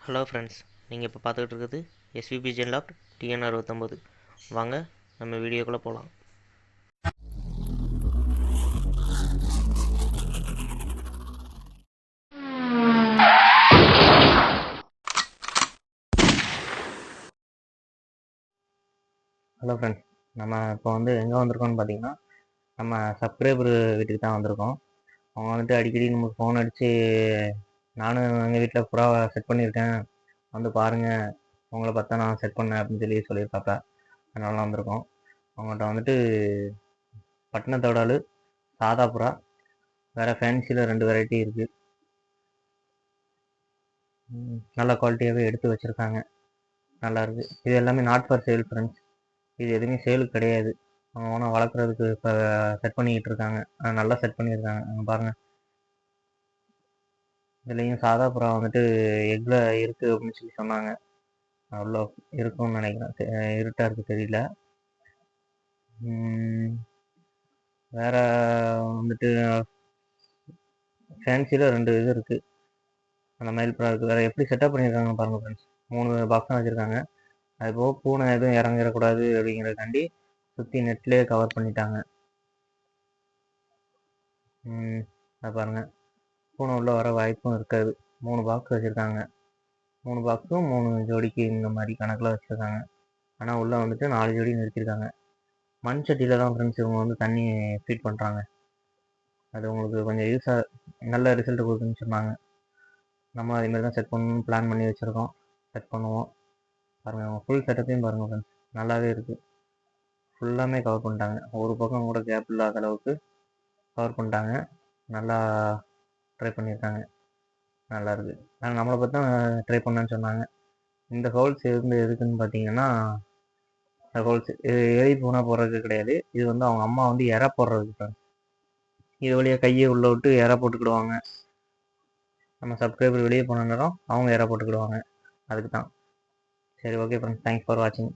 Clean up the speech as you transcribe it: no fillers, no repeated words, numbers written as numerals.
Hello friends, நீங்கள் இப்போ பார்த்துக்கிட்டு இருக்கிறது எஸ்விபி ஜென்லாக் டிஎன்ஆர் 69. வாங்க நம்ம வீடியோக்குள்ளே போகலாம். ஹலோ ஃப்ரெண்ட்ஸ், நம்ம இப்போ எங்கே வந்திருக்கோம்னு பார்த்தீங்கன்னா, நம்ம சப்ஸ்கிரைபர் வீட்டுக்கு தான் வந்திருக்கோம். அவங்க அடிக்கடி நமக்கு ஃபோன் அடித்து, நானும் எங்கள் வீட்டில் புறாவை செட் பண்ணியிருக்கேன், வந்து பாருங்கள், உங்களை பார்த்தா நான் செட் பண்ணேன் அப்படின்னு சொல்லியிருக்காப்ப. அதனால வந்திருக்கோம். அவங்கள்ட்ட பட்டணத்தோடாலு, சாதா புறா, வேறு ஃபேன்சியில் 2 வெரைட்டி இருக்குது. நல்ல குவாலிட்டியாகவே எடுத்து வச்சுருக்காங்க. நல்லாயிருக்கு. இது எல்லாமே நாட் ஃபார் சேல் ஃப்ரெண்ட்ஸ். இது எதுவுமே சேலுக்கு கிடையாது. அவங்க ஓனாக வளர்க்குறதுக்கு இப்போ செட் பண்ணிக்கிட்டு இருக்காங்க. நல்லா செட் பண்ணியிருக்காங்க. அங்கே பாருங்கள். இதுலேயும் சாதா புறா எக்கில் இருக்குது அப்படின்னு சொன்னாங்க. அவ்வளோ இருக்கும்னு நினைக்கிறேன். இருட்டாக இருக்குது, தெரியல. வேறு ஃபேன்சியில் 2 இது இருக்குது. அந்த மயில் புறா இருக்குது. வேறு எப்படி செட்டப் பண்ணியிருக்காங்க பாருங்கள் ஃப்ரெண்ட்ஸ். 3 பாக்ஸ் தான் வச்சுருக்காங்க. அதுபோக பூனை எதுவும் இறங்கிடக்கூடாது அப்படிங்கிறதுக்காண்டி சுற்றி நெட்லேயே கவர் பண்ணிட்டாங்க. அதை பாருங்கள். பூனை உள்ளே வர வாய்ப்பும் இருக்காது. 3 பாக்ஸ் வச்சுருக்காங்க. 3 பாக்ஸும் 3 ஜோடிக்கு இந்த மாதிரி கணக்கில் வச்சுருக்காங்க. ஆனால் உள்ளே 4 ஜோடி நிறுத்தியிருக்காங்க. மண் சட்டியில் தான் ஃப்ரெண்ட்ஸ் இவங்க தண்ணி ஃபீட் பண்ணுறாங்க. அது உங்களுக்கு கொஞ்சம் யூஸாக நல்ல ரிசல்ட் கொடுக்குன்னு சொன்னாங்க. நம்ம அதேமாதிரி தான் செட் பண்ணணும்னு பிளான் பண்ணி வச்சுருக்கோம். செட் பண்ணுவோம். பாருங்கள், அவங்க ஃபுல் செட்டப்பையும் பாருங்கள் ஃப்ரெண்ட்ஸ். நல்லாவே இருக்குது. ஃபுல்லாமே கவர் பண்ணிட்டாங்க. ஒரு பக்கம் கூட கேப் இல்லாத அளவுக்கு கவர் பண்ணிட்டாங்க. நல்லா ட்ரை பண்ணியிருக்காங்க. நல்லாயிருக்கு. நாங்கள் நம்மளை பற்றி தான் ட்ரை பண்ணேன்னு சொன்னாங்க. இந்த ஹோல்ஸ் எதுக்குன்னு பார்த்தீங்கன்னா, ஹோல்ஸ் எலி பூனா போடுறதுக்கு கிடையாது. இது அவங்க அம்மா இறை போடுறதுக்கு. இது வழியாக கையை உள்ளே விட்டு இறை போட்டுக்கிடுவாங்க. நம்ம சப்ஸ்கிரைபர் வெளியே போன நேரம் அவங்க இறை போட்டுக்கிடுவாங்க. அதுக்கு தான். சரி, ஓகே ஃப்ரெண்ட்ஸ், தேங்க்ஸ் ஃபார் வாட்சிங்.